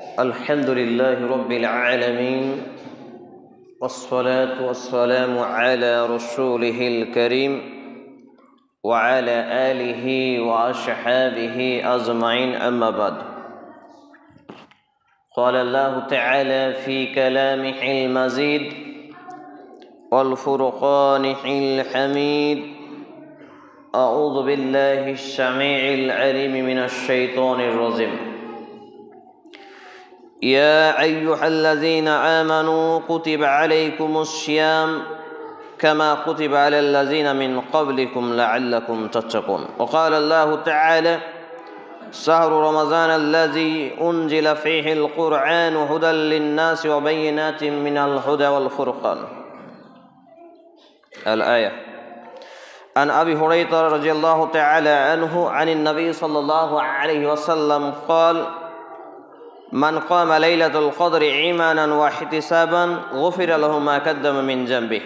الحمد لله رب العالمين والصلاة والسلام على رسوله الكريم وعلى آله وأصحابه أجمعين أما بعد قال الله تعالى في كلامه المزيد والفرقان الحميد أعوذ بالله السميع العليم من الشيطان الرجيم يا أيها الذين آمنوا كتب عليكم الصيام كما كتب على الذين من قبلكم لعلكم تتقون وقال الله تعالى شهر رمضان الذي أنزل فيه القرآن هدى للناس وبينات من الهدى والفرقان الآية عن أبي هريرة رضي الله تعالى عنه عن النبي صلى الله عليه وسلم قال من قام ليلة القدر إيمانا واحتسابا غفر له ما قدم من ذنبه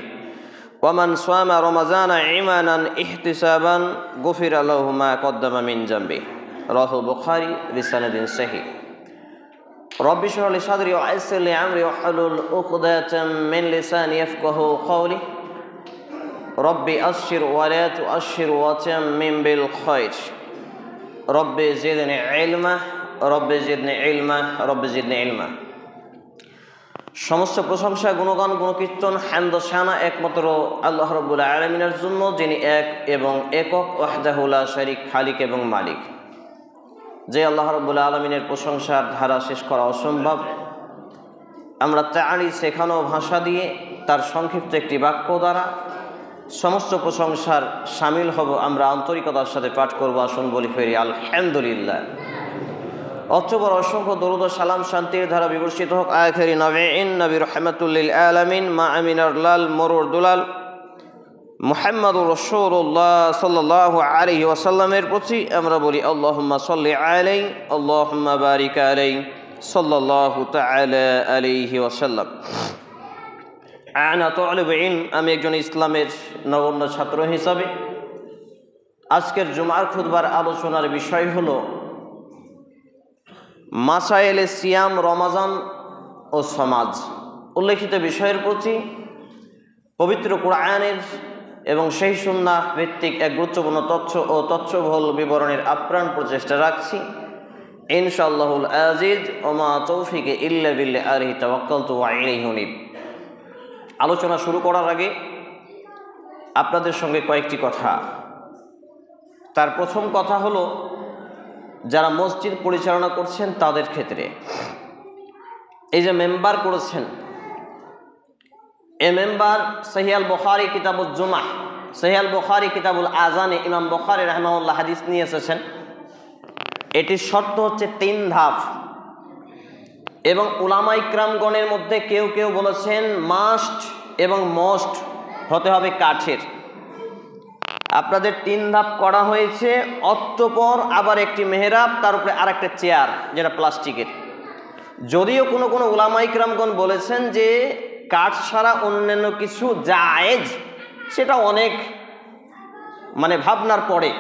ومن صام رمضان إيمانا احتسابا غفر له ما قدم من ذنبه رواه البخاري بسند صحيح رب اشرح لي صدري ويسر لي أمري واحلل عقدة من لساني يفقهوا قولي ربي أشر ولا تؤشر وتمم بالخير ربي زدني علما রব্বে জিদনি ইলমা রব্বে জিদনি ইলমা। সমস্ত প্রশংসা গুণগান গুণকীর্তন হামদ শানা একমাত্র আল্লাহ রাব্বুল আলামিনের জন্য, যিনি এক এবং একক ওয়াহদাহু লা শারীক, খালিক এবং মালিক। যে আল্লাহ রাব্বুল আলামিনের প্রশংসার ধারা শেষ করা অসম্ভব। আমরা তারই শেখানো ভাষা দিয়ে তার সংক্ষিপ্ত একটি বাক্য দ্বারা সমস্ত প্রশংসার শামিল হব। আমরা আন্তরিকতার সাথে পাঠ করব। আসুন বলি ফেরি আলহামদুলিল্লাহ। অতঃপর অসংখ্য দরুদ ও সালাম শান্তির ধারা বিবর্ষিত হোক আখিরি নবীন নবী রাহমাতুল লিল আলামিন মা আমিনার লাল মরুর দুলাল মুহাম্মদুর রাসূলুল্লাহ সাল্লাল্লাহু আলাইহি ওয়াসাল্লামের প্রতি আমরা বলি আল্লাহুম্মা সাল্লি আলাইহি আল্লাহুম্মা বারিক আলাইহি সাল্লাল্লাহু তাআলা আলাইহি ওয়াসাল্লাম। আনা তালিব ইলম, আমি একজন ইসলামের নগণ্য ছাত্র হিসাবে আজকের জুমার খুতবার আলোচনার বিষয় হলো মাসায়েলে সিয়াম, রমাজান ও সমাজ। উল্লেখিত বিষয়ের প্রতি পবিত্র কোরআনের এবং সেই সুন্নাহ ভিত্তিক এক গুরুত্বপূর্ণ তথ্য ও তথ্যবহুল বিবরণের আপ্রাণ প্রচেষ্টা রাখছি ইনশাআল্লাহুল আজিজ। ওমা তৌফিকে ইল্লা বিল্লাহ আলাইহি তাওয়াক্কালতু ওয়া ইলাইহি উনীব। আলোচনা শুরু করার আগে আপনাদের সঙ্গে কয়েকটি কথা। তার প্রথম কথা হলো, যারা মসজিদ পরিচালনা করছেন তাদের ক্ষেত্রে এই যে মেম্বার করেছেন, এ মেম্বার সহিহ আল বুখারী কিতাবুল জুমআহ, সহিহ আল বুখারী কিতাবুল আযানে ইমাম বুখারী রাহিমাহুল্লাহ হাদিস নিয়ে এসেছেন। এটির শর্ত হচ্ছে 3 ধাপ, এবং উলামা ইকরামগণের মধ্যে কেউ কেউ বলেছেন মাস্ট এবং মোস্ট হতে হবে কাঠের। আপনাদের 3 ধাপ করা হয়েছে, অতঃপর আবার একটি মেহরাব, তার উপরে আর একটা চেয়ার যেটা প্লাস্টিকের। যদিও কোনো কোনো উলামা ইকরামগণ বলেছেন যে কাঠ ছাড়া অন্যান্য কিছু জায়েজ, সেটা অনেক ভাবনার পরে,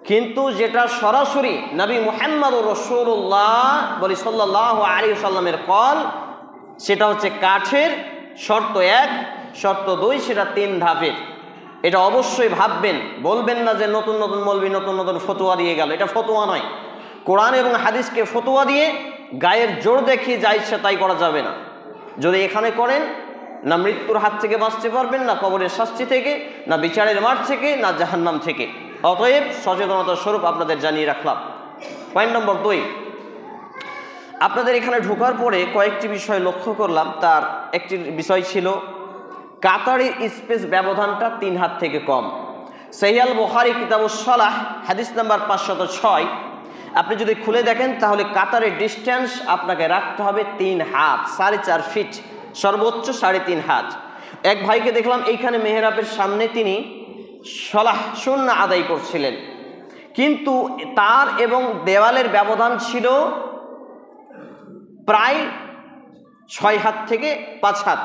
কিন্তু যেটা সরাসরি নবী মুহাম্মদুর রাসূলুল্লাহ বলি সাল্লাল্লাহু আলাইহি ওয়াসাল্লামের কল, সেটা হচ্ছে কাঠের। শর্ত 1, শর্ত 2, সেটা 3 ধাপের। এটা অবশ্যই ভাববেন, বলবেন না যে নতুন নতুন মৌলবি নতুন নতুন ফতোয়া দিয়ে গেল। এটা ফতোয়া নয়। কোরআন এবং হাদিসকে ফতোয়া দিয়ে গায়ের জোর দেখিয়ে যা ইচ্ছা তাই করা যাবে না। যদি এখানে করেন, না মৃত্যুর হাত থেকে বাঁচতে পারবেন, না কবরের শাস্তি থেকে, না বিচারের মাঠ থেকে, না জাহান্নাম থেকে। অতএব সচেতনতার স্বরূপ আপনাদের জানিয়ে রাখলাম। পয়েন্ট নম্বর 2, আপনাদের এখানে ঢোকার পরে কয়েকটি বিষয় লক্ষ্য করলাম। তার একটি বিষয় ছিল কাতারের স্পেস ব্যবধানটা 3 হাত থেকে কম। সহিহ আল বুখারী কিতাবুস সালাহ হাদিস নাম্বার 506 আপনি যদি খুলে দেখেন তাহলে কাতারের ডিস্টেন্স আপনাকে রাখতে হবে 3 হাত, 4.5 ফিট, সর্বোচ্চ 3.5 হাত। এক ভাইকে দেখলাম এইখানে মেহরাবের সামনে তিনি সলাহ সুন্নাহ আদায় করছিলেন, কিন্তু তার এবং দেওয়ালের ব্যবধান ছিল প্রায় 6 হাত থেকে 5 হাত।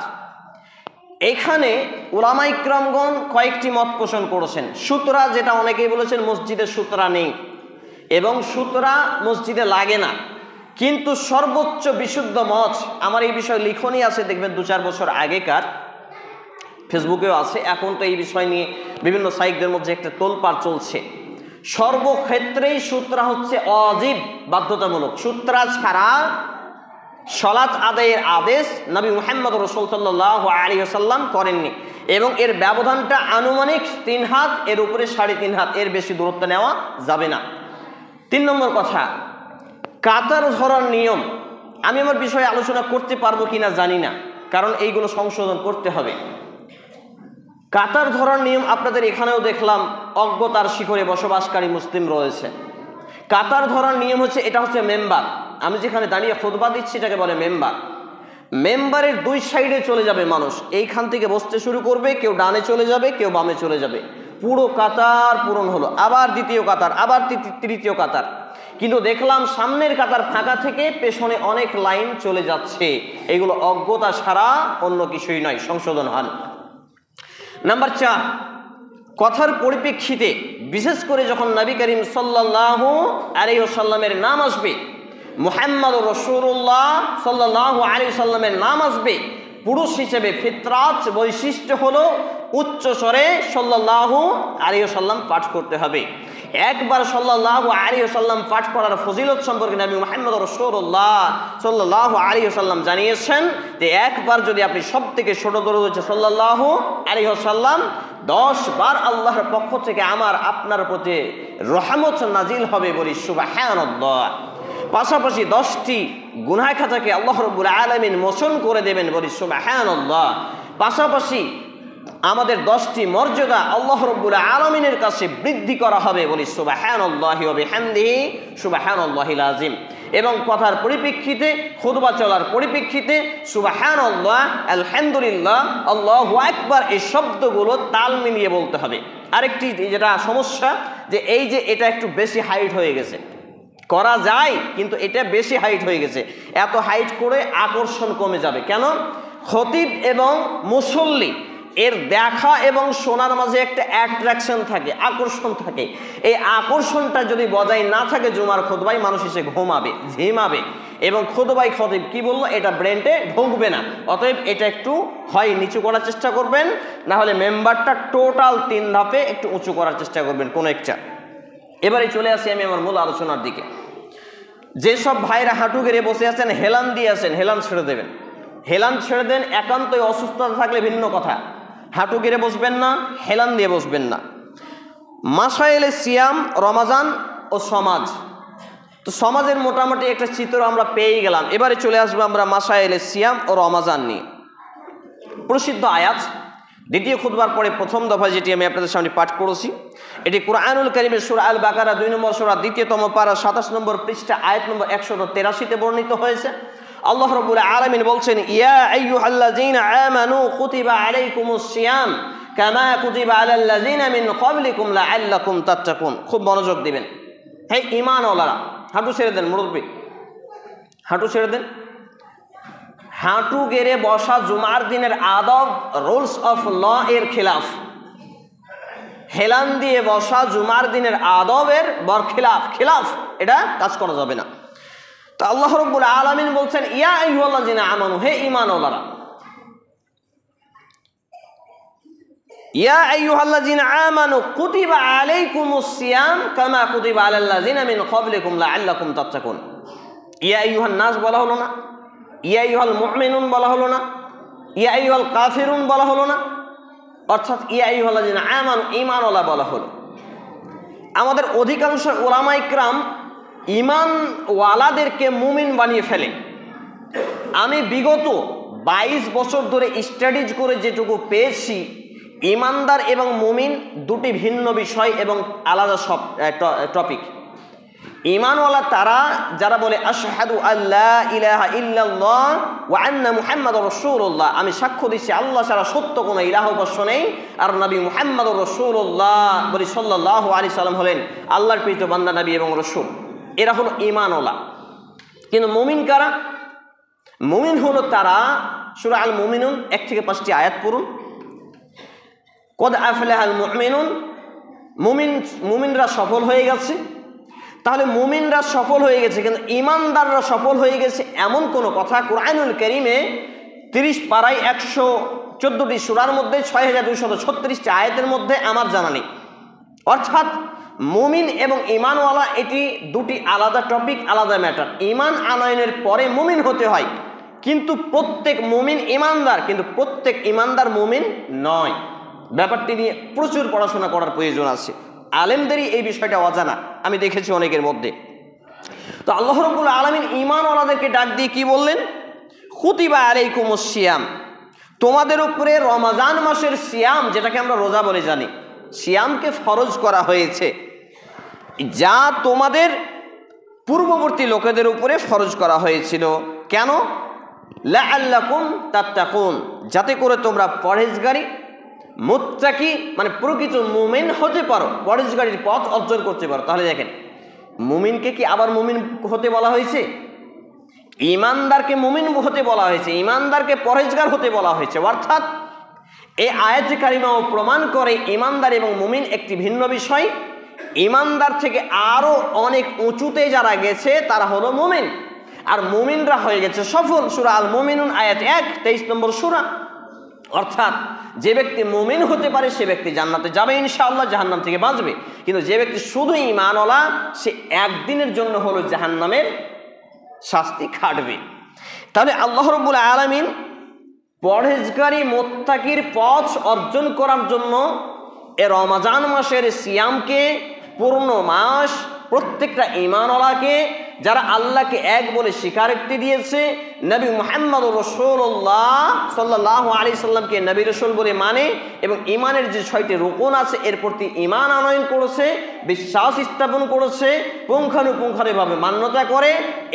এখানে উলামা ইকরামগণ কয়েকটি মত পোষণ করেছেন। সুতরা, যেটা অনেকেই বলেছেন মসজিদে সুতরা নেই এবং সুতরা মসজিদে লাগে না, কিন্তু সর্বোচ্চ বিশুদ্ধ মত, আমার এই বিষয়ে লিখনই আছে, দেখবেন 2-4 বছর আগেকার, ফেসবুকেও আছে, এখন তো এই বিষয় নিয়ে বিভিন্ন সাইটদের মধ্যে একটা তোলপাড় চলছে। সর্বক্ষেত্রেই সূত্রা হচ্ছে অজীব, বাধ্যতামূলক। সূত্রা ছাড়া সালাত আদায়ের আদেশ নবী মুহাম্মদ রাসূল সাল্লাল্লাহু আলাইহি ওয়াসাল্লাম করেননি, এবং এর ব্যবধানটা আনুমানিক 3 হাত, এর উপরে 3.5 হাত, এর বেশি দূরত্ব নেওয়া যাবে না। 3 নম্বর কথা, কাতার ধরার নিয়ম আমি আমার বিষয়ে আলোচনা করতে পারবো কিনা জানি না, কারণ এইগুলো সংশোধন করতে হবে। কাতার ধরার নিয়ম আপনাদের এখানেও দেখলাম অজ্ঞতার শিখরে বসবাসকারী মুসলিম রয়েছে। কাতার ধরার নিয়ম হচ্ছে, এটা হচ্ছে মেম্বার, আমি যেখানে দাঁড়িয়ে খুতবা দিচ্ছি এটাকে বলে মেম্বার। মেম্বারের 2 সাইডে চলে যাবে মানুষ, এইখান থেকে বসতে শুরু করবে, কেউ ডানে চলে যাবে, কেউ বামে চলে যাবে, পুরো কাতার পূরণ হলো, আবার দ্বিতীয় কাতার, আবার তৃতীয় কাতার। কিন্তু দেখলাম সামনের কাতার ফাঁকা থেকে পেছনে অনেক লাইন চলে যাচ্ছে, এগুলো অজ্ঞতা ছাড়া অন্য কিছুই নয়, সংশোধন হন। নাম্বার 4, কথার পরিপ্রেক্ষিতে, বিশেষ করে যখন নবী করিম সাল্লাল্লাহু আলাইহি ওয়াসাল্লামের নাম আসবে, মুহাম্মদ রাসূলুল্লাহ সাল্লাল্লাহু আলাইহি ওয়াসাল্লামের নাম আসবে, পুরুষ হিসেবে ফিতরাত বৈশিষ্ট্য হলো উচ্চ স্বরে সাল্লাল্লাহু আলাইহি ওয়াসাল্লাম পাঠ করতে হবে। একবার সাল্লাল্লাহু আলাইহি ওয়াসাল্লাম পাঠ করার ফজিলত সম্পর্কে নবী মুহাম্মদ রাসূলুল্লাহ সাল্লাল্লাহু আলাইহি ওয়াসাল্লাম জানিয়েছেন যে একবার যদি আপনি সবথেকে ছোট দরুদ হচ্ছে সাল্লাল্লাহু আলাইহি ওয়াসাল্লাম 10 বার আল্লাহর পক্ষ থেকে আপনার প্রতি রহমত নাজিল হবে, বলি সুবহানাল্লাহ। পাশাপাশি 10টি গুনাহ খাতাকে আল্লাহ রাব্বুল আলামিন মোচন করে দেবেন, বলি সুবহানাল্লাহ। পাশাপাশি আমাদের 10টি মর্যাদা আল্লাহ রাব্বুল আলামিনের কাছে বৃদ্ধি করা হবে, বলি সুবহানাল্লাহি ওয়া বিহামদিহি সুবহানাল্লাহিল আযীম। এবং কথার পরিপ্রেক্ষিতে, খুতবা চলার পরিপ্রেক্ষিতে সুবহানাল্লাহ, আলহামদুলিল্লাহ, আল্লাহু আকবার এই শব্দগুলো তাল মিলিয়ে বলতে হবে। আরেকটি যেটা সমস্যা, যে এই যে এটা একটু বেশি হাইট হয়ে গেছে, করা যায় কিন্তু এটা বেশি হাইট হয়ে গেছে, এত হাইট করে আকর্ষণ কমে যাবে। কেন? খতিব এবং মুসল্লি এর দেখা এবং শোনার মাঝে একটা অ্যাট্রাকশন থাকে, আকর্ষণ থাকে। এই আকর্ষণটা যদি বজায় না থাকে জুমার খুতবায়, মানুষ এসে ঘুমাবে, ঝিমাবে, এবং খুতবায় খতিব কি বললো এটা ব্রেনটে ঢুকবে না। অতএব এটা একটু হয় নিচু করার চেষ্টা করবেন, না হলে মেম্বারটা টোটাল 3 ধাপে একটু উঁচু করার চেষ্টা করবেন কোনো একটা। এবারে চলে আসি আমি আমার মূল আলোচনার দিকে। যেসব ভাইরা হাঁটু গেড়ে বসে আছেন, হেলান দিয়ে আছেন, হেলান ছেড়ে দেবেন, হেলান ছেড়ে দেন। একান্তই অসুস্থতা থাকলে ভিন্ন কথা, হাঁটু গেড়ে বসবেন না, হেলান দিয়ে বসবেন না। মাসায়েলে সিয়াম, রমাজান ও সমাজ, তো সমাজের মোটামুটি একটা চিত্র আমরা পেয়ে গেলাম। এবারে চলে আসবো আমরা মাসায়েলে সিয়াম ও রমাজান নিয়ে। প্রসিদ্ধ আয়াত, দ্বিতীয় খুতবার পরে প্রথম দফা যেটি আমি আপনাদের সামনে পাঠ করেছি, এটি কুরআনুল কারীমের সূরা আল বাকারা 2 নম্বর সূরা 2ম পারা 27 নম্বর পৃষ্ঠা আয়াত নম্বর 183-তে বর্ণিত হয়েছে। আল্লাহ রাব্বুল আলামিন বলছেন, ইয়া আইয়ুহাল্লাযীনা আমানু কুতিবা আলাইকুমুস সিয়াম কামা কুতিবা আলাল্লাযীনা মিন ক্বাবলিকুম লাআল্লাকুম তাত্তাকুন। খুব মনোযোগ দিবেন। হে ঈমানওয়ালারা, হাঁটু ছেড়ে দেন, মুরব্বি হাঁটু ছেড়ে দেন। হাঁটু গেড়ে বসা জুমার দিনের আদব, রুলস অফ ল এর খিলাফ। হেলান দিয়ে বসা জুমার দিনের আদবের খিলাফ, এটা কাজ করা যাবে না। তো আল্লাহ রাব্বুল আলামিন বলছেন, ইয়া আইয়ুহাল্লাযীনা আমানু, হে ঈমানওয়ালারা, ইয়া আইয়ুহাল্লাযীনা আমানু কুতিবা আলাইকুমুস সিয়াম কামা কুতিবা আলাল্লাযীনা মিন ক্বাবলিকুম লাআল্লাকুম তাত্তাকুন। ইয়া আইয়ুহান নাস বলা হলো না, ইয়া আইয়ুহাল মুমিনুন বলা হলো না, ইয়া আইয়ুহাল কাফিরুন বলা হলো না, অর্থাৎ ইয়া আইয়ুহাল্লাযীনা আমানু, ঈমানওয়ালা বলা হলো। আমাদের অধিকাংশ উলামায়ে কিরাম ঈমানওয়ালাদেরকে মুমিন বানিয়ে ফেলে। আমি বিগত 22 বছর ধরে স্টাডিজ করে যেটুকু পেয়েছি, ঈমানদার এবং মুমিন দুটি ভিন্ন বিষয় এবং আলাদা সব টপিক। ঈমানওয়ালা তারা যারা বলে আশহাদু আল্লা ইলাহা ইল্লাল্লাহ ওয়া আন্না মুহাম্মাদুর রাসূলুল্লাহ, আমি সাক্ষ্য দিচ্ছি আল্লাহ ছাড়া সত্য কোনো ইলাহ উপাস্য নেই, আর নবী মুহাম্মাদুর রাসূলুল্লাহ বলি সাল্লাল্লাহু আলাইহি সাল্লাম হলেন আল্লাহর প্রিয় বান্দা, নবী এবং রাসূল। এরা হলো ঈমানওয়ালা। কিন্তু মুমিন কারা? মুমিন হলো তারা, সূরা আল মুমিনুন 1 থেকে 5টি আয়াত পড়ুন। কদ আফলাহাল মুমিনুন, মুমিনরা সফল হয়ে গেছে। তাহলে মুমিনরা সফল হয়ে গেছে, কিন্তু ইমানদাররা সফল হয়ে গেছে এমন কোনো কথা কুরআনুল কারীমে 30 পারায় 114টি সূরার মধ্যে 6236টি আয়াতের মধ্যে আমার জানা নেই। অর্থাৎ মুমিন এবং ঈমানওয়ালা এটি দুটি আলাদা টপিক, আলাদা ম্যাটার। ঈমান আনয়নের পরে মুমিন হতে হয়, কিন্তু প্রত্যেক মুমিন ঈমানদার, কিন্তু প্রত্যেক ঈমানদার মুমিন নয়। ব্যাপারটি নিয়ে প্রচুর পড়াশোনা করার প্রয়োজন আছে। আলেমদেরই এই বিষয়টা অজানা, আমি দেখেছি অনেকের মধ্যে। তো আল্লাহ রাব্বুল আলামিন ঈমানওয়ালাদেরকে ডাক দিয়ে কি বললেন? কুতিবা আলাইকুমুস সিয়াম, তোমাদের উপরে রমজান মাসের সিয়াম, যেটাকে আমরা রোজা বলে জানি, সিয়ামকে ফরজ করা হয়েছে, যা তোমাদের পূর্ববর্তী লোকেদের উপরে ফরজ করা হয়েছিল। কেন? লাআল্লাকুম তাত্তাকুন, যাতে করে তোমরা পরহেজগারী মুত্তাকি মানে প্রকৃত মুমিন হতে পারো, পরহেজগারীর পথ অর্জন করতে পারো। তাহলে দেখেন, মুমিনকে কি আবার মুমিন হতে বলা হয়েছে? ঈমানদারকে মুমিন হতে বলা হয়েছে, ঈমানদারকে পরহেজগার হতে বলা হয়েছে। অর্থাৎ এই আয়াতে কারিমাও প্রমাণ করে ঈমানদার এবং মুমিন একটি ভিন্ন বিষয়। ঈমানদার থেকে আরও অনেক উঁচুতে যারা গেছে তারা হলো মুমিন, আর মুমিনরা হয়ে গেছে সফল। সূরা আল মুমিনুন আয়াত 1, 23 নম্বর সূরা। অর্থাৎ যে ব্যক্তি মুমিন হতে পারে সে ব্যক্তি জান্নাতে যাবে ইনশাআল্লাহ, জাহান্নাম থেকে বাঁচবে। কিন্তু যে ব্যক্তি শুধু ঈমানওয়ালা, সে একদিনের জন্য হলো জাহান্নামের শাস্তি খাটবে। তাহলে আল্লাহ রাব্বুল আলামিন পরহেজগারী মুত্তাকির পথ অর্জন করার জন্য এ রমজান মাসের সিয়ামকে পূর্ণ মাস প্রত্যেকটা ঈমানওয়ালাকে, যারা আল্লাহকে এক বলে স্বীকারোক্তি দিয়েছে, নবী মুহাম্মদুর রাসূলুল্লাহ সাল্লাল্লাহু আলাইহি সাল্লামকে নবী রাসূল বলে মানে, এবং ঈমানের যে 6টি রুকুন আছে এর প্রতি ঈমান আনয়ন করেছে, বিশ্বাস স্থাপন করেছে, পুঙ্খানুপুঙ্খানুভাবে মান্যতা করে,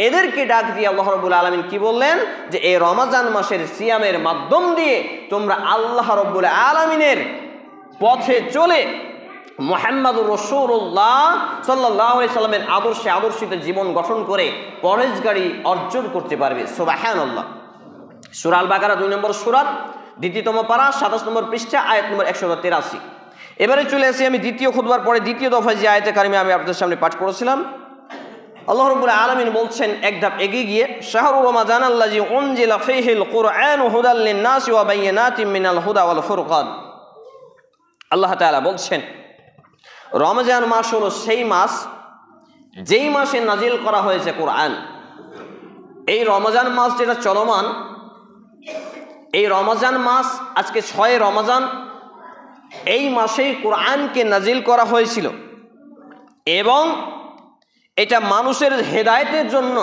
এদেরকে ডাক দিয়ে আল্লাহ রাব্বুল আলামিন কি বললেন? যে এই রমজান মাসের সিয়ামের মাধ্যম দিয়ে তোমরা আল্লাহ রাব্বুল আলামিনের পথে চলে মুহাম্মদুর রাসূলুল্লাহ সাল্লাল্লাহু আলাইহি সাল্লামের আদর্শে আদর্শিত জীবন গঠন করে পরহেজগারী অর্জন করতে পারবে। সুবহানাল্লাহ। সূরা আল বাকারা 2 নম্বর সূরা, 2ম পারা, 27 নম্বর পৃষ্ঠা, আয়াত নম্বর 183। এবারে চলে আসি আমি দ্বিতীয় খুতবার পরে দ্বিতীয় দফায় যে আয়াতে কারিমা আমি আপনাদের সামনে পাঠ করেছিলাম। আল্লাহ রাব্বুল আলামিন বলছেন এক ধাপ এগিয়ে গিয়ে, শাহরু রমাদান আল্লাযী উনজিলা ফীহিল কুরআনু হুদাল লিন-নাসি ওয়া বায়িনাতিম মিনাল হুদা ওয়াল ফুরকান। আল্লাহ তাআলা বলছেন, রমজান মাস হলো সেই মাস যেই মাসে নাজিল করা হয়েছে কোরআন। এই রমজান মাস যেটা চলমান, এই রমজান মাস আজকে 6 রমজান, এই মাসেই কোরআনকে নাজিল করা হয়েছিল, এবং এটা মানুষের হেদায়েতের জন্য,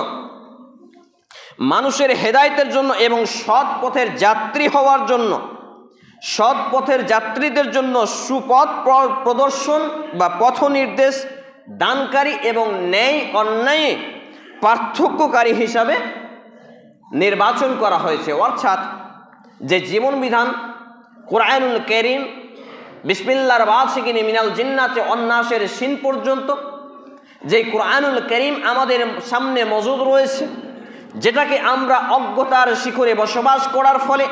মানুষের হেদায়েতের জন্য এবং সৎ পথের যাত্রী হওয়ার জন্য, সৎ পথের যাত্রীদের জন্য সুপথ প্রদর্শন বা পথ নির্দেশ দানকারী এবং ন্যায় অন্যায়ে পার্থক্যকারী হিসাবে নির্বাচন করা হয়েছে। অর্থাৎ যে জীবন বিধান কুরআনুল কারীম বিসমিল্লাহর বাদ থেকে মিনাল জিন্নাতে অন্নাসের সিন পর্যন্ত যে কুরআনুল কারীম আমাদের সামনে মজুদ রয়েছে, যেটাকে আমরা অজ্ঞতার শিখরে বসবাস করার ফলে,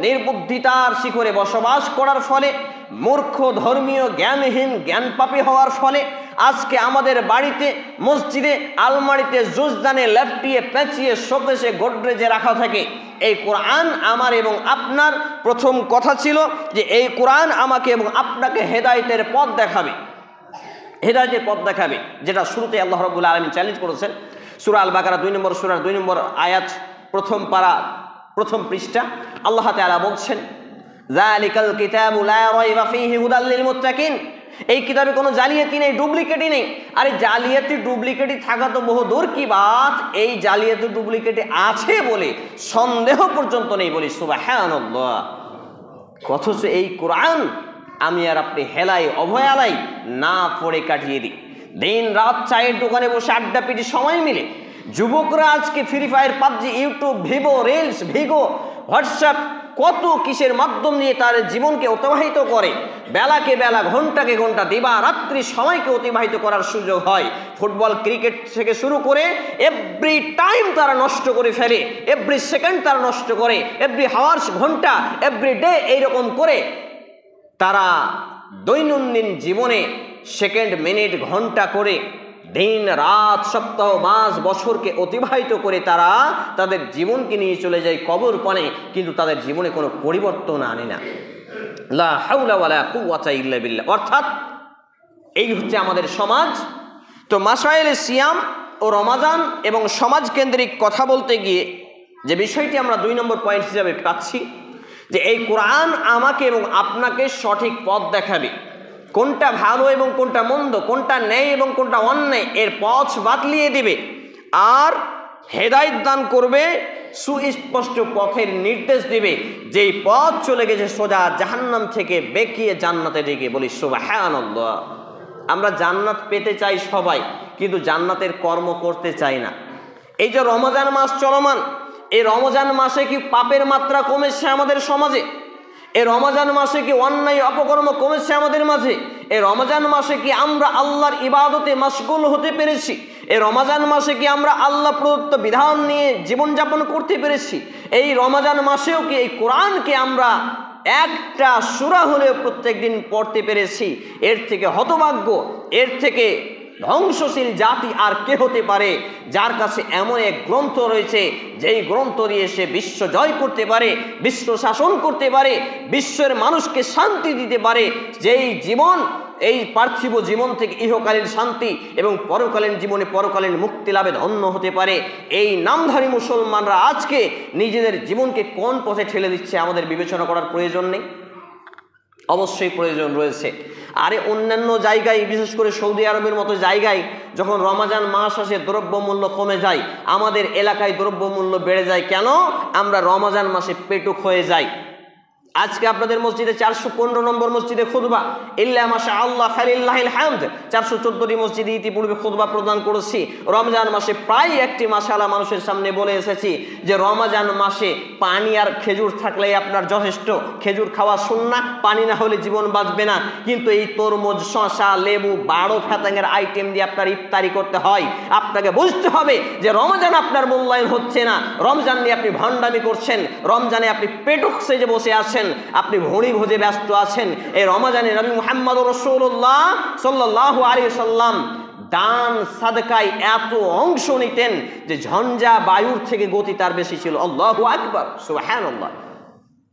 নির্বুদ্ধিতার শিখরে বসবাস করার ফলে, মূর্খ ধর্মীয় জ্ঞানহীন জ্ঞানপাপী হওয়ার ফলে আজকে আমাদের বাড়িতে, মসজিদে, আলমারিতে জুজদানে ল্যাপটিয়ে পেঁচিয়ে শোকেসে গোডরেজে রাখা থাকে। এই কোরআন আমার এবং আপনার প্রথম কথা ছিল যে এই কোরআন আমাকে এবং আপনাকে হেদায়েতের পথ দেখাবে, হেদায়েতের পথ দেখাবে, যেটা শুরুতে আল্লাহ রাব্বুল আলামিন চ্যালেঞ্জ করেছেন। সূরা আল বাকারা 2 নম্বর সূরার 2 নম্বর আয়াত, 1ম পারা, 1ম পৃষ্ঠা। আল্লাহ তাআলা বলছেন, যালিকাল কিতাবু লা রাইবা ফীহি হুদাল লিল মুত্তাকিন। এই কিতাবে কোনো জালিয়াতি নেই, ডুপ্লিকেটই নেই। আরে জালিয়াতি ডুপ্লিকেটই থাকা তো বহু দূর কি বাত, এই জালিয়াতি ডুপ্লিকেটে আছে বলে সন্দেহ পর্যন্ত নেই বলি সুবহানাল্লাহ। অথচ এই কোরআন আমি আর আপনি হেলায় অভয়ালাই না পড়ে কাটিয়ে দিই। দিন রাত চায়ের দোকানে বসে আড্ডা পিটি সময় মিলে যুবকরা আজকে free fire, PUBG, YouTube, Vivo, reels, Vigo, WhatsApp, কত কিসের মাধ্যম নিয়ে তার জীবনকে অতিবাহিত করে। বেলাকে বেলা, ঘন্টাকে ঘন্টা, দিবা রাত্রি সময়কে অতিবাহিত করার সুযোগ হয়। ফুটবল, ক্রিকেট থেকে শুরু করে এভরি টাইম তারা নষ্ট করে ফেলে, এভরি সেকেন্ড তারা নষ্ট করে, এভরি হাওয়ার্স, ঘন্টা, এভরি ডে, এইরকম করে তারা দৈনন্দিন জীবনে সেকেন্ড, মিনিট, ঘন্টা করে দিন রাত সপ্তাহ মাস বছরকে অতিবাহিত করে তারা তাদের জীবনকে নিয়ে চলে যায় কবর পানে, কিন্তু তাদের জীবনে কোনো পরিবর্তন আনে না। লা হাওলা ওয়ালা কুওয়াতা ইল্লা বিল্লাহ। অর্থাৎ এই হচ্ছে আমাদের সমাজ। তো মাসাইলে সিয়াম ও রমাজান এবং সমাজ কেন্দ্রিক কথা বলতে গিয়ে যে বিষয়টি আমরা 2 নম্বর পয়েন্ট হিসাবে পাচ্ছি, যে এই কোরআন আমাকে এবং আপনাকে সঠিক পথ দেখাবে, কোনটা ভালো এবং কোনটা মন্দ, কোনটা ন্যায় এবং কোনটা অন্যায়, এর পথ বাতলিয়ে দিবে আর হেদায়েত দান করবে, সুস্পষ্ট পথের নির্দেশ দিবে, যেই পথ চলে গেছে সোজা জাহান্নাম থেকে বেঁকিয়ে জান্নাতে দিকে। বলি সুবহানাল্লাহ। আমরা জান্নাত পেতে চাই সবাই, কিন্তু জান্নাতের কর্ম করতে চাই না। এই যে রমজান মাস চলমান, এই রমজান মাসে কি পাপের মাত্রা কমেছে আমাদের সমাজে? এই রমজান মাসে কি অন্যায় অপকর্ম কমেছে আমাদের মাঝে? এই রমজান মাসে কি আমরা আল্লাহর ইবাদতে মশগুল হতে পেরেছি? এই রমজান মাসে কি আমরা আল্লাহ প্রদত্ত বিধান নিয়ে জীবনযাপন করতে পেরেছি? এই রমজান মাসেও কি এই কোরআনকে আমরা একটা সূরা হলেও প্রত্যেক দিন পড়তে পেরেছি? এর থেকে হতভাগ্য, এর থেকে ধ্বংসশীল জাতি আর কে হতে পারে, যার কাছে এমন এক গ্রন্থ রয়েছে যেই গ্রন্থ দিয়ে সে বিশ্ব জয় করতে পারে, বিশ্ব শাসন করতে পারে, বিশ্বের মানুষকে শান্তি দিতে পারে, যেই জীবন এই পার্থিব জীবন থেকে ইহকালীন শান্তি এবং পরকালীন জীবনে পরকালীন মুক্তি লাভে ধন্য হতে পারে। এই নামধারী মুসলমানরা আজকে নিজেদের জীবনকে কোন পথে ঠেলে দিচ্ছে আমাদের বিবেচনা করার প্রয়োজন নেই? অবশ্যই প্রয়োজন রয়েছে। আরে অন্যান্য জায়গায়, বিশেষ করে সৌদি আরবের মতো জায়গায় যখন রমজান মাস আসে দ্রব্যমূল্য কমে যায়, আমাদের এলাকায় দ্রব্যমূল্য বেড়ে যায়। কেন? আমরা রমজান মাসে পেটুক হয়ে যাই। আজকে আপনাদের মসজিদে 415 নম্বর মসজিদে খুতবা, ইল্লা মাশাআল্লাহ ফালিল্লাহিল হামদ, 414টি মসজিদে ইতিপূর্বে খুতবা প্রদান করেছি। রমজান মাসে প্রায় একটি মাসালা মানুষের সামনে বলে এসেছি যে রমজান মাসে পানি আর খেজুর থাকলেই আপনার যথেষ্ট। খেজুর খাওয়া সুন্নাহ, পানি না হলে জীবন বাঁচবে না। কিন্তু এই তরমুজ, শসা, লেবু, 12 ফ্যাতাঙ্গের আইটেম দিয়ে আপনার ইফতারি করতে হয়। আপনাকে বুঝতে হবে যে রমজান আপনার মূল্যায়ন হচ্ছে না, রমজান নিয়ে আপনি ভণ্ডামি করছেন, রমজানে আপনি পেটুক সেজে বসে আছেন, আপনি ভুঁড়ি ভোজে ব্যস্ত আছেন। এই রমজানে নবী মুহাম্মদ রাসূলুল্লাহ সাল্লাল্লাহু আলাইহি সাল্লাম দান সাদকায় এত অংশ নিতেন যে ঝঞ্ঝা বায়ুর থেকে গতি তার বেশি ছিল। আল্লাহু আকবার, সুবহানাল্লাহ।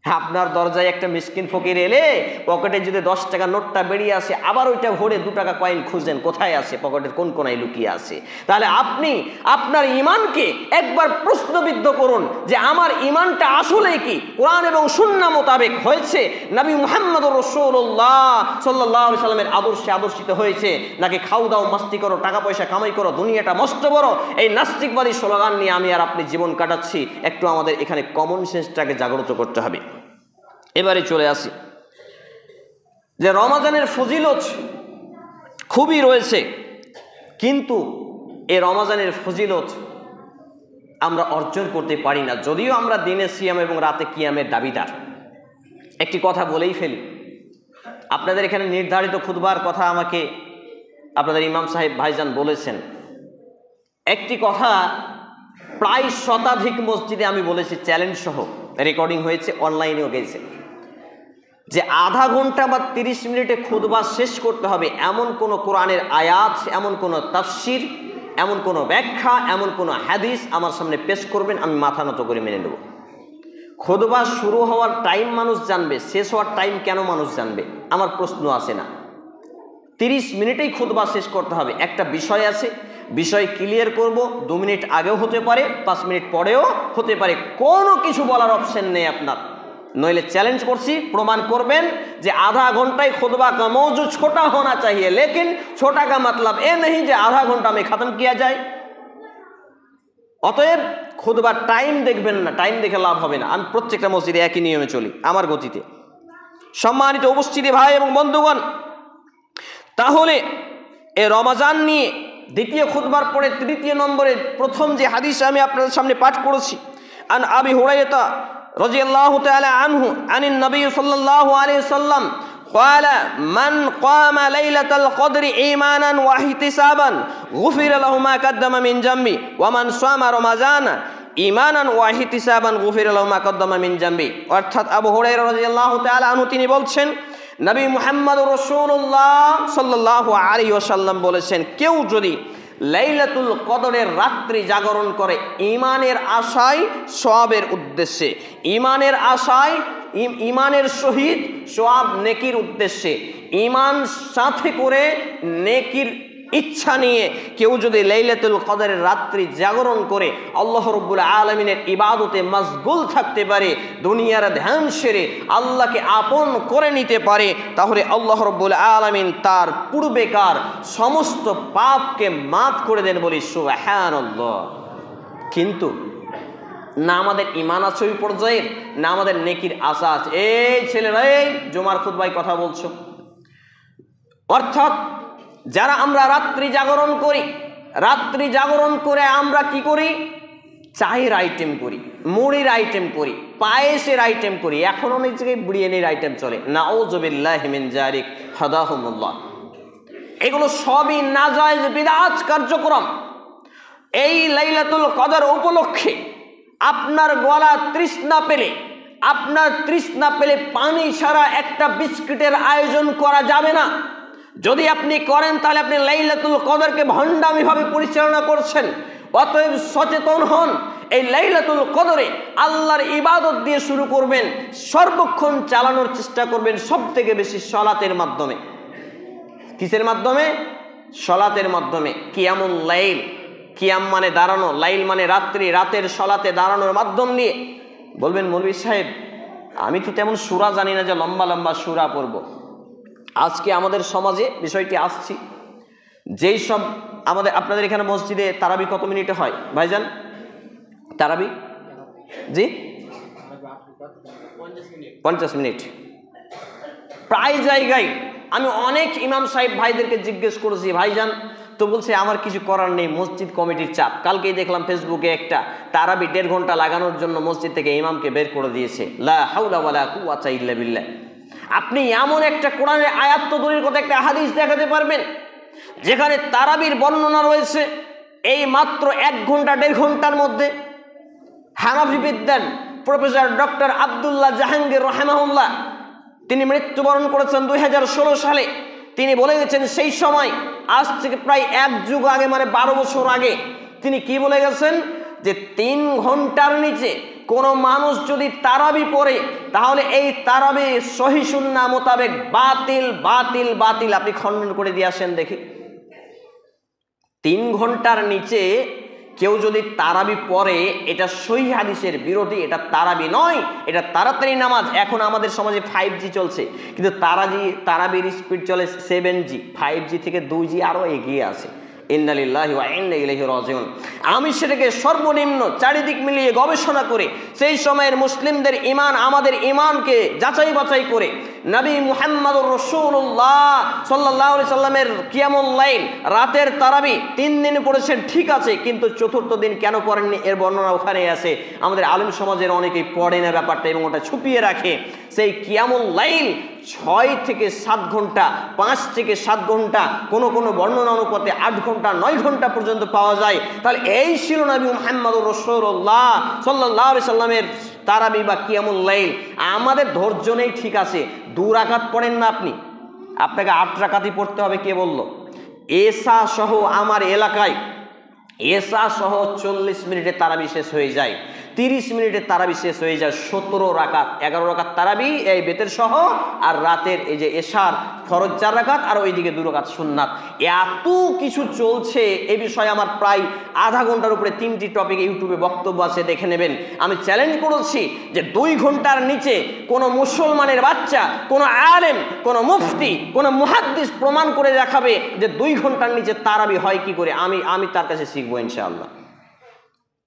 আপনার দরজায় একটা মিসকিন ফকির এলে পকেটে যদি 10 টাকা নোটটা বেরিয়ে আসে, আবার ওইটা ভরে 2 টাকা কয়েন খুঁজেন কোথায় আছে, পকেটের কোন কোনায় লুকিয়ে আছে। তাহলে আপনি আপনার ঈমানকে একবার প্রশ্নবিদ্ধ করুন যে আমার ঈমানটা আসলে কি কোরআন এবং সুন্নাহ মোতাবেক হয়েছে, নবী মুহাম্মদুর রাসূলুল্লাহ সাল্লাল্লাহু আলাইহি সাল্লামের আদর্শে আদর্শিত হয়েছে, নাকি খাও দাও মাস্তি করো, টাকা পয়সা কামাই করো, দুনিয়াটা মস্ত বড়, এই নাস্তিকবাদী স্লোগান নিয়ে আমি আর আপনি জীবন কাটাচ্ছি। একটু আমাদের এখানে কমন সেন্সটাকে জাগ্রত করতে হবে। এবারে চলে আসি যে রমজানের ফজিলত খুবই রয়েছে, কিন্তু এই রমজানের ফজিলত আমরা অর্জন করতে পারি না, যদিও আমরা দিনে সিয়াম এবং রাতে কিয়ামের দাবিদার। একটি কথা বলেই ফেলি, আপনাদের এখানে নির্ধারিত খুতবার কথা আমাকে আপনাদের ইমাম সাহেব ভাইজান বলেছেন। একটি কথা প্রায় শতাধিক মসজিদে আমি বলেছি, চ্যালেঞ্জ সহ রেকর্ডিং হয়েছে, অনলাইনেও গেছে, যে আধা ঘন্টা বা 30 মিনিটে খুতবা শেষ করতে হবে এমন কোনো কোরআনের আয়াত, এমন কোনো তাফসির, এমন কোনো ব্যাখ্যা, এমন কোনো হাদিস আমার সামনে পেশ করবেন, আমি মাথা নত করে মেনে নেব। খুতবা শুরু হওয়ার টাইম মানুষ জানবে, শেষ হওয়ার টাইম কেন মানুষ জানবে? আমার প্রশ্ন আসে না। 30 মিনিটেই খুতবা শেষ করতে হবে। একটা বিষয় আছে, বিষয় ক্লিয়ার করব, 2 মিনিট আগেও হতে পারে, 5 মিনিট পরেও হতে পারে, কোনো কিছু বলার অপশন নেই আপনার। নইলে চ্যালেঞ্জ করছি, প্রমাণ করবেন যে आधा घंटा खुतबा का मौजू छोटा होना चाहिए, लेकिन छोटा का मतलब ये नहीं जो आधा घंटा में खत्म किया जाए। অতএব খুতবার টাইম দেখবেন না, টাইম দেখে লাভ হবে না। আমি প্রত্যেকটা মসজিদে একই নিয়মে চলি, আমার গতিতে। সম্মানিত উপস্থিতি ভাই এবং বন্ধুগণ, তাহলে এই রমজান নিয়ে দ্বিতীয় খুতবার পরে তৃতীয় নম্বরে প্রথম যে হাদিস আমি আপনাদের সামনে পাঠ করেছি, আন আবি হুরায়রা রাদিয়াল্লাহু তাআলা আনহু আনিন নবী সাল্লাল্লাহু আলাইহি ওয়াসাল্লাম قال من قام ليلة القدر إيمانا واحتسابا غفر له ما قدم من ذنبه ومن صام رمضان ঈমানান ওয়া ইহতিসাবান গুফিরা লাহু মা কদ্দামা মিন জামবি। অর্থাৎ আবু হুরায়রা রাদিয়াল্লাহু তাআলা আনহু তিনি বলছেন, নবী মুহাম্মদ রাসূলুল্লাহ সাল্লাল্লাহু আলাইহি ওয়াসাল্লাম বলেছেন, কেউ যদি লাইলাতুল কদরের রাত্রি জাগরণ করে ঈমানের আশায়, সওয়াবের উদ্দেশ্যে, ঈমানের আশায়, ঈমানের সহিত সওয়াব নেকির উদ্দেশ্যে, ঈমান সাথে করে নেকির ইচ্ছা নিয়ে কেউ যদি লাইলাতুল কদরের রাত্রি জাগরণ করে আল্লাহ রাব্বুল আলামিনের ইবাদতে মশগুল থাকতে পারে, দুনিয়ার ধ্যান সেরে আল্লাহকে আপন করে নিতে পারে, তাহলে আল্লাহ রাব্বুল আলামিন তার পূর্বেকার সমস্ত পাপকে মাফ করে দেন, বলি সুবহানাল্লাহ। কিন্তু না আমাদের ঈমান আছে ওই পর্যায়ের, না আমাদের নেকির আশা আছে। এই ছেলেরা, এই জুমার খুতবায় কথা বলছো, অর্থাৎ যারা আমরা রাত্রি জাগরণ করি, রাত্রি জাগরণ করে আমরা কি করি? চায়ের আইটেম করি, মুড়ির আইটেম করি, পায়েসের আইটেম করি, এখন অনেক জায়গায় বিরিয়ানির আইটেম চলে। নাউযুবিল্লাহি মিন যালিক, হাদাহুমুল্লাহ। এগুলো সবই নাজায়েজ বিদআত কার্যক্রম। এই লাইলাতুল কদর উপলক্ষে আপনার গলা তৃষ্ণা পেলে, আপনার তৃষ্ণা পেলে পানি ছাড়া একটা বিস্কিটের আয়োজন করা যাবে না। যদি আপনি করেন তাহলে আপনি লাইলাতুল কদরকে ভণ্ডামিভাবে পরিচালনা করছেন। অতএব সচেতন হন, এই লাইলাতুল কদরে আল্লাহর ইবাদত দিয়ে শুরু করবেন, সর্বক্ষণ চালানোর চেষ্টা করবেন সবথেকে বেশি সলাতের মাধ্যমে। কিসের মাধ্যমে? সলাতের মাধ্যমে। কিয়ামুল লাইল, কিয়াম মানে দাঁড়ানো, লাইল মানে রাত্রি, রাতের সলাতে দাঁড়ানোর মাধ্যম নিয়ে। বলবেন মৌলভী সাহেব আমি তো তেমন সূরা জানি না যে লম্বা লম্বা সূরা পড়ব। আজকে আমাদের সমাজে বিষয়টি আসছি, যেই সব আপনাদের এখানে মসজিদে তারাবি কত মিনিটে হয় ভাইজান? তারাবি জি 50 মিনিট। প্রায় জায়গায় আমি অনেক ইমাম সাহেব ভাইদেরকে জিজ্ঞেস করেছি, ভাইজান তো বলছে আমার কিছু করার নেই, মসজিদ কমিটির চাপ। কালকেই দেখলাম ফেসবুকে একটা তারাবি 1.5 ঘন্টা লাগানোর জন্য মসজিদ থেকে ইমামকে বের করে দিয়েছে। লা হাওলা ওয়ালা কুওয়াতা ইল্লা বিল্লাহ। আপনি এমন একটা কোরআনের আয়াত তো দূরের কথা একটা হাদিস দেখাতে পারবেন যেখানে তারাবির বর্ণনা রয়েছে এই মাত্র 1 ঘন্টা 1.5 ঘন্টার মধ্যে? হানাফি বিদ্যান প্রফেসর ডক্টর আব্দুল্লাহ জাহাঙ্গীর রাহিমাহুল্লাহ, তিনি মৃত্যুবরণ করেছেন 2016 সালে। তিনি বলে গেছেন সেই সময়, আজ থেকে প্রায় 1 যুগ আগে, মানে 12 বছর আগে, তিনি কি বলে গেছেন যে 3 ঘন্টার নিচে কোনো মানুষ যদি তারাবি পড়ে তাহলে এই তারাবি সহিহ সুন্নাহ মোতাবেক বাতিল বাতিল বাতিল। আপনি খণ্ডন করে দিয়ে আসেন দেখি। 3 ঘন্টার নিচে কেউ যদি তারাবি পড়ে এটা সহিহ হাদিসের বিরোধী, এটা তারাবি নয়, এটা তাড়াতাড়ি নামাজ। এখন আমাদের সমাজে 5G চলছে, কিন্তু তারাবির স্পিড চলে 7G, 5G থেকে 2G আরও এগিয়ে আছে। ইন্না লিল্লাহি ওয়া ইন্না ইলাইহি রাজিউন। আমি সেটাকে সর্বনিম্ন চারিদিক মিলিয়ে গবেষণা করে সেই সময়ের মুসলিমদের ঈমান, আমাদের ঈমানকে যাচাই বাছাই করে নবী মুহাম্মদুর রাসূলুল্লাহ সাল্লাল্লাহু আলাইহি সাল্লামের কিয়ামুল লাইল, রাতের তারাবি 3 দিন পড়েছেন, ঠিক আছে, কিন্তু 4র্থ দিন কেন পড়েননি এর বর্ণনা ওখানে আছে। আমাদের আলেম সমাজের অনেকেই পড়ে না ব্যাপারটা এবং ওটা ছুপিয়ে রাখে। সেই কিয়ামুল লাইল 6 থেকে 7 ঘন্টা, 5 থেকে 7 ঘন্টা, কোনো কোনো বর্ণনা অনুপাতে 8 ঘন্টা 9 ঘন্টা পর্যন্ত পাওয়া যায়। তাহলে এই ছিল নবী মুহাম্মদুর রাসূলুল্লাহ সাল্লাল্লাহু আলাইহি সাল্লামের তারাবি বা কিয়ামুল লাইল। আমাদের ধৈর্য নেই, ঠিক আছে, 2 রাকাত পড়েন না আপনি, আপনাকে 8 রাকাতই পড়তে হবে। কে বলল? এশা সহ আমার এলাকায় এশা সহ 40 মিনিটে তারাবি শেষ হয়ে যায়, 30 মিনিটে তারাবি শেষ হয়ে যায়। 17 রাকাত, 11 রাকাত তারাবি এই বেতের সহ, আর রাতের এই যে এশার ফরজ 4 রাকাত, আর ওইদিকে 2 রাকাত সুন্নাত। এত কিছু চলছে, এই বিষয়ে আমার প্রায় আধা ঘন্টার উপরে 3টি টপিক ইউটিউবে বক্তব্য আছে, দেখে নেবেন। আমি চ্যালেঞ্জ করেছি যে 2 ঘন্টার নিচে কোনো মুসলমানের বাচ্চা, কোনো আলেম, কোনো মুফতি, কোনো মুহাদ্দিস প্রমাণ করে দেখাবে যে 2 ঘন্টার নিচে তারাবি হয় কি করে। আমি তার কাছে শিখবো ইনশাআল্লাহ।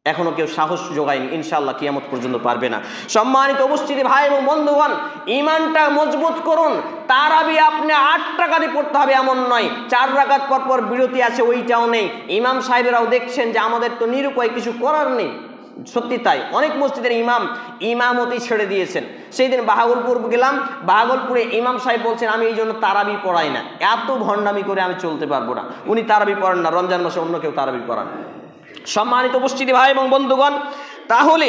এখনো কেউ সাহস জোগায়নি, ইনশাআল্লাহ কিয়ামত পর্যন্ত পারবে না। সম্মানিত উপস্থিতি ভাই এবং বন্ধুগণ, ঈমানটা মজবুত করুন। তারাবি আপনি 8 রাকাতই পড়তে হবে এমন নয়, 4 রাকাত পর পর বিরতি আছে, ওইটাও নেই। ইমাম সাহেবেরাও দেখছেন যে আমাদের তো নিরুপায়, কিছু করার নেই। সত্যি তাই, অনেক মসজিদের ইমামতি ছেড়ে দিয়েছেন। সেই দিন বাহাগলপুর গেলাম, বাহাগলপুরে ইমাম সাহেব বলছেন আমি এই জন্য তারাবি পড়াই না, এত ভণ্ডামি করে আমি চলতে পারবো না। উনি তারাবি পড়ান না, রমজান মাসে অন্য কেউ তারাবি পড়ান। সম্মানিত উপস্থিতি ভাই এবং বন্ধুগণ, তাহলে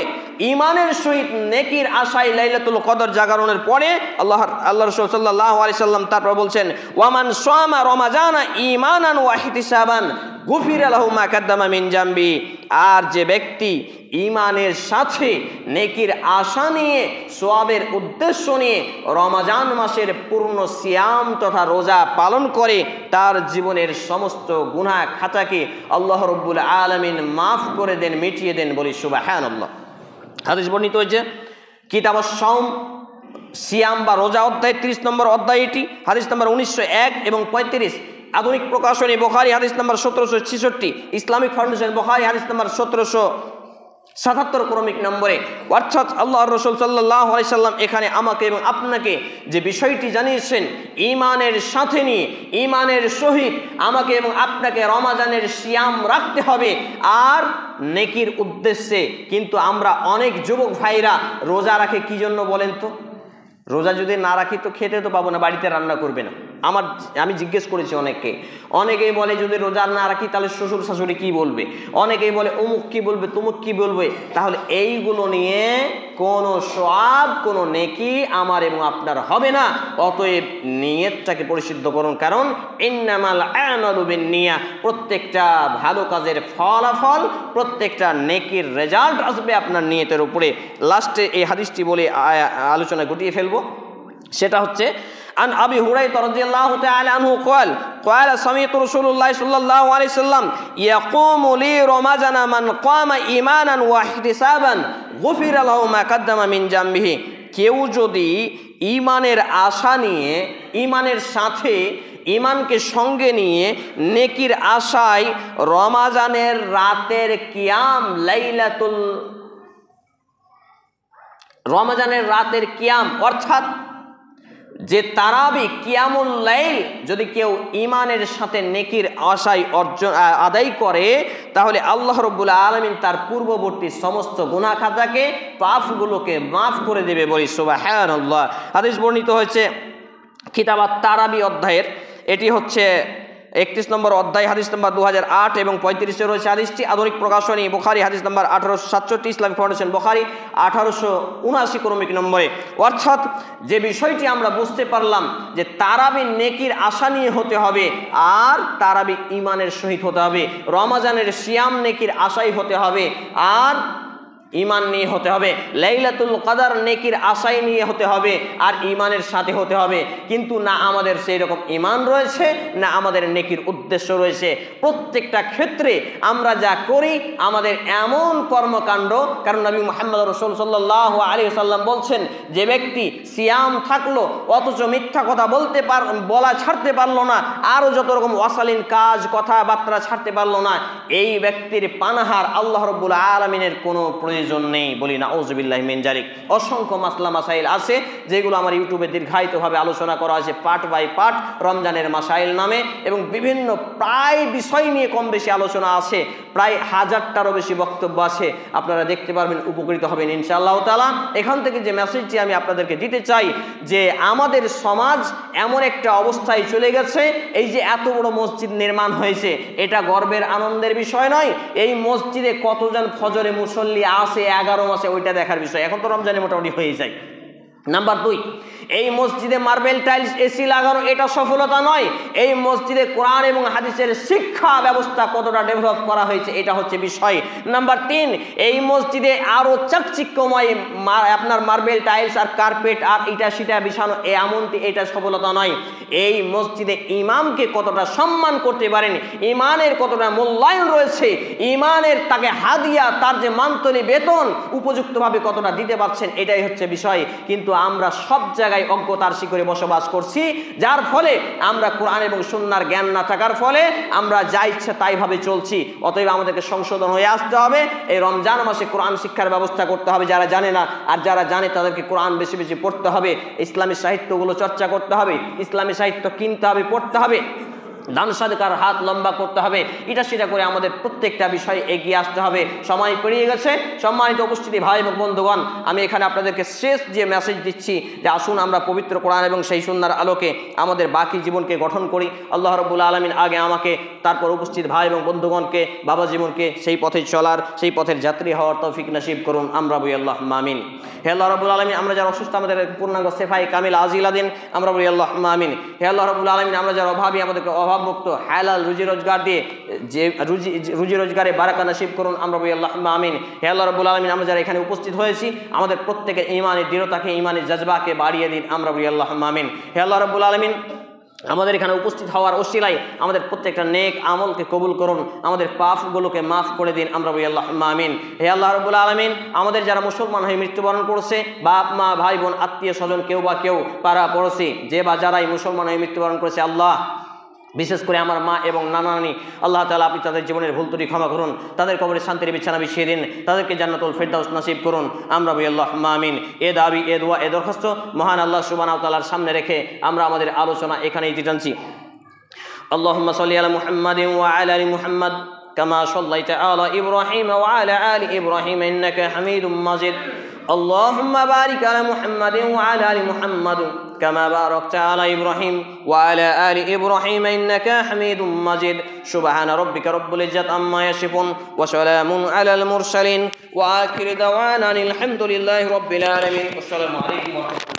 ঈমানের সহিত নেকির আশায় লাইলাতুল কদর জাগরণের পরে আল্লাহ রাসূল সাল্লাল্লাহু আলাইহি সাল্লাম তারপর বলছেন, ওয়ামান সামা রমাজানা ঈমানান ওয়া ইহতিসাবান গুফিরা লাহু মা কাদ্দামা মিন জামবি। আর যে ব্যক্তি ঈমানের সাথে নেকির আশা নিয়ে, সওয়াবের উদ্দেশ্য নিয়ে রমজান মাসের পূর্ণ সিয়াম তথা রোজা পালন করে, তার জীবনের সমস্ত গুনাহ খাতাকে আল্লাহ রাব্বুল আলামিন মাফ করে দেন, মিটিয়ে দেন। বলি সুবহানাল্লাহ। হাদিস বর্ণিত হয়েছে কিতাবুস সাওম, সিয়াম বা রোজা অধ্যায় 30 নম্বর অধ্যায়, এটি হাদিস নম্বর 1901 এবং 35। আধুনিক প্রকাশনী বুখারী হাদিস নম্বর 1766, ইসলামিক ফাউন্ডেশন বুখারী হাদিস নম্বর 1777 ক্রমিক নম্বরে। অর্থাৎ আল্লাহর রাসূল সাল্লাল্লাহু আলাইহি সাল্লাম এখানে আমাকে এবং আপনাকে যে বিষয়টি জানিয়েছেন, ঈমানের সাথে নিয়ে, ঈমানের সহিত আমাকে এবং আপনাকে রমজানের সিয়াম রাখতে হবে আর নেকির উদ্দেশ্যে। কিন্তু আমরা অনেক যুবক ভাইরা রোজা রাখে কি জন্য বলেন তো? রোজা যদি না রাখি তো খেতে তো পাবো না, বাড়িতে রান্না করবে না। আমি জিজ্ঞেস করেছি অনেকেই বলে যদি রোজা না রাখি তাহলে শ্বশুর শাশুড়ি কি বলবে, অনেকেই বলে অমুক কি বলবে, তুমুক কি বলবে। তাহলে এইগুলো নিয়ে কোনো সওয়াব, কোনো নেকি আমার এবং আপনার হবে না। অতএব নিয়তটাকে পরিশুদ্ধ করুন, কারণ ইন্নামাল আমালু বিন্নিয়াহ, প্রত্যেকটা ভালো কাজের ফলাফল, প্রত্যেকটা নেকির রেজাল্ট আসবে আপনার নিয়তের উপরে। লাস্টে এই হাদিসটি বলে আলোচনা গুটিয়ে ফেলবো। সেটা হচ্ছে عن أبي هريرة رضي الله تعالى عنه قال سمعت رسول الله صلى الله عليه وسلم يقوم لي رمضان من قام إيمانا واحتسابا غفر له ما قدم من ذنبه। কেউ যদি ঈমানের আশা নিয়ে, ঈমানের সাথে, ঈমানকে সঙ্গে নিয়ে নেকির আশায় রমজানের রাতের কিয়াম, রমজানের রাতের কিয়াম অর্থাৎ যে তারাবি, কিয়ামুল লাইল যদি কেউ ঈমানের সাথে নেকির আশায় আদায় করে, তাহলে আল্লাহ রাব্বুল আলামিন তার পূর্ববর্তী সমস্ত গুনাহ খাতাকে, পাপগুলোকে মাফ করে দেবে। বলি সুবহানাল্লাহ। হাদিস বর্ণিত হয়েছে কিতাব আত-তারাবি অধ্যায়ের, এটি হচ্ছে 31 নম্বর অধ্যায়, হাদিস নম্বর 2008 এবং 35 রয়েছে হাদিসটি। আধুনিক প্রকাশনী বুখারী হাদিস নম্বর 1867, ইসলামিক ফাউন্ডেশন বুখারী 1879 ক্রমিক নম্বরে। অর্থাৎ যে বিষয়টি আমরা বুঝতে পারলাম যে তারাবি নেকির আশা নিয়ে হতে হবে আর তারাবি ঈমানের সহিত হতে হবে, রমজানের সিয়াম নেকির আশাই হতে হবে আর ঈমান নিয়ে হতে হবে, লাইলাতুল কদর নেকির আশাই নিয়ে হতে হবে আর ঈমানের সাথে হতে হবে। কিন্তু না আমাদের সেই রকম ঈমান রয়েছে, না আমাদের নেকির উদ্দেশ্য রয়েছে। প্রত্যেকটা ক্ষেত্রে আমরা যা করি আমাদের এমন কর্মকাণ্ড, কারণ নবী মুহাম্মদ রাসূল সাল্লাল্লাহু আলাইহি ওয়াসাল্লাম বলছেন, যে ব্যক্তি সিয়াম থাকলো অথচ মিথ্যা কথা বলা ছাড়তে পারলো না, আরও যত রকম অশালীন কাজ, কথাবার্তা ছাড়তে পারলো না, এই ব্যক্তির পানাহার আল্লাহ রাব্বুল আলামিনের কোনো প্রয়োজন নেই। বলি নাউযুবিল্লাহি মিন যালিক। অসংখ্য মাসলা মাসাইল আছে যেগুলো আমার ইউটিউবে দীর্ঘায়িতভাবে আলোচনা করা আছে, পার্ট বাই পার্ট, রমজানের মাসাইল নামে, এবং বিভিন্ন প্রায় বিষয় নিয়ে কম বেশি আলোচনা আছে, প্রায় 1000টারও বেশি বক্তব্য আছে। আপনারা দেখতে পারবেন, উপকৃত হবেন ইনশাআল্লাহ তাআলা। এখান থেকে যে মেসেজটি আমি আপনাদেরকে দিতে চাই, যে আমাদের সমাজ এমন একটা অবস্থায় চলে গেছে, এই যে এত বড় মসজিদ নির্মাণ হয়েছে, এটা গর্বের আনন্দের বিষয় নয়। এই মসজিদে কতজন ফজরে মুসল্লি আছে 11 মাসে, ওইটা দেখার বিষয়। এখন তো রমজানে মোটামুটি হয়ে যায়। নাম্বার 2, এই মসজিদে মার্বেল টাইলস, এসি লাগানো, এটা সফলতা নয়। এই মসজিদে কোরআন এবং হাদিসের শিক্ষা ব্যবস্থা কতটা ডেভেলপ করা হয়েছে, এটা হচ্ছে বিষয়। নাম্বার 3, এই মসজিদে আরও চাকচিক্যময় আপনার মার্বেল টাইলস আর কার্পেট আর ইটা সেটা বিছানো, এমনটি, এটা সফলতা নয়। এই মসজিদে ইমামকে কতটা সম্মান করতে পারেন, ইমানের কতটা মূল্যায়ন রয়েছে, ইমানের তাকে হাদিয়া, তার যে মান্তলি বেতন উপযুক্তভাবে কতটা দিতে পারছেন, এটাই হচ্ছে বিষয়। কিন্তু আমরা সব জায়গায় অজ্ঞতার শিকরে বসবাস করছি, যার ফলে আমরা কোরআন এবং সুন্নাহর জ্ঞান না থাকার ফলে আমরা যা ইচ্ছা তাই ভাবে চলছি। অতএব আমাদেরকে সংশোধন হয়ে আসতে হবে। এই রমজান মাসে কোরআন শিক্ষার ব্যবস্থা করতে হবে যারা জানে না, আর যারা জানে তাদেরকে কোরআন বেশি বেশি পড়তে হবে, ইসলামী সাহিত্যগুলো চর্চা করতে হবে, ইসলামী সাহিত্য কিনতে হবে, পড়তে হবে, দান সাদকার হাত লম্বা করতে হবে, এটা সেটা করে আমাদের প্রত্যেকটা বিষয়ে এগিয়ে আসতে হবে। সময় পেরিয়ে গেছে। সম্মানিত উপস্থিতি ভাই এবং বন্ধুগণ, আমি এখানে আপনাদেরকে শেষ যে মেসেজ দিচ্ছি, যে আসুন আমরা পবিত্র কোরআন এবং সেই সুন্নাহর আলোকে আমাদের বাকি জীবনকে গঠন করি। আল্লাহ রাব্বুল আলামিন আগে আমাকে, তারপর উপস্থিত ভাই এবং বন্ধুগণকে, বাবা জীবনকে সেই পথে চলার, সেই পথের যাত্রী হওয়ার তৌফিক নসিব করুন। আমরা বলি আল্লাহুম্মা আমিন। হে আল্লাহ রাব্বুল আলামিন, আমরা যারা অসুস্থ, আমাদের পূর্ণাঙ্গ সেফাই কামিল আজিলা দিন, আমরা বলি আল্লাহুম্মা আমিন। হে আল্লাহ রাব্বুল আলামিন, আমরা যারা অভাবী, আমাদেরকে অভাব মুক্ত হালাল রুজি রোজগার দিয়ে যে রুজি রোজগারে বারাকা নসিব করুন, আমরা বলি আল্লাহুম্মা আমিন। হে আল্লাহ রাব্বুল আলামিন, আমরা যারা এখানে উপস্থিত হয়েছি আমাদের প্রত্যেকের ঈমানের দৃঢ়তাকে, ঈমানের জজবাকে বাড়িয়ে দিন, আমরা বলি আল্লাহুম্মা আমিন। হে আল্লাহ রাব্বুল আলামিন, আমাদের এখানে উপস্থিত হওয়ার ওসিলায় আমাদের প্রত্যেকটা নেক আমলকে কবুল করুন, আমাদের পাপগুলোকে মাফ করে দিন, আমরা বলি আল্লাহুম্মা আমিন। হে আল্লাহ রাব্বুল আলামিন, আমাদের যারা মুসলমান হয়ে মৃত্যুবরণ করছে, বাপ মা ভাই বোন আত্মীয় স্বজন কেউ বা কেউ পাড়া পড়োশি যে বা যারাই মুসলমান হয়ে মৃত্যুবরণ করেছে, আল্লাহ বিশেষ করে আমার মা এবং নানা নানি, আল্লাহ তাআলা আপনি তাদের জীবনের ভুল ত্রুটি ক্ষমা করুন, তাদের কবরে শান্তির বিছানা বিছিয়ে দিন, তাদেরকে জান্নাতুল ফিরদাউস নসিব করুন, আমরা বলি আল্লাহুম্মা আমিন। এ দাবি, এ দোয়া, এ দরখাস্ত মহান আল্লাহ সুবহানাহু ওয়া তাআলার সামনে রেখে আমরা আমাদের আলোচনা এখানেই টানছি। আল্লাহুম্মা সাল্লি আলা মুহাম্মাদিন ওয়া আলা আলি মুহাম্মাদ কামা সাল্লাইতা আলা ইব্রাহিম ওয়া আলা আলি ইব্রাহিম ইন্নাকা হামিদুম মাজিদ। আল্লাহুম্মা বারিক আলা মুহাম্মাদিন ওয়া আলা আলি মুহাম্মাদ কামা বারাকতা আলা ইব্রাহিম ওয়া আলা আলি ইব্রাহিম ইন্নাকা হামিদুম মাজিদ। সুবহানা রাব্বিকা রাব্বিল ইজ্জাতি আম্মা ইয়াসিফুন ওয়া সালামুন আলাল মুরসালিন ওয়া আখিরু দাওয়ানা আলহামদুলিল্লাহি রাব্বিল আলামিন। আসসালামু আলাইকুম ওয়া রাহমাতুল্লাহ।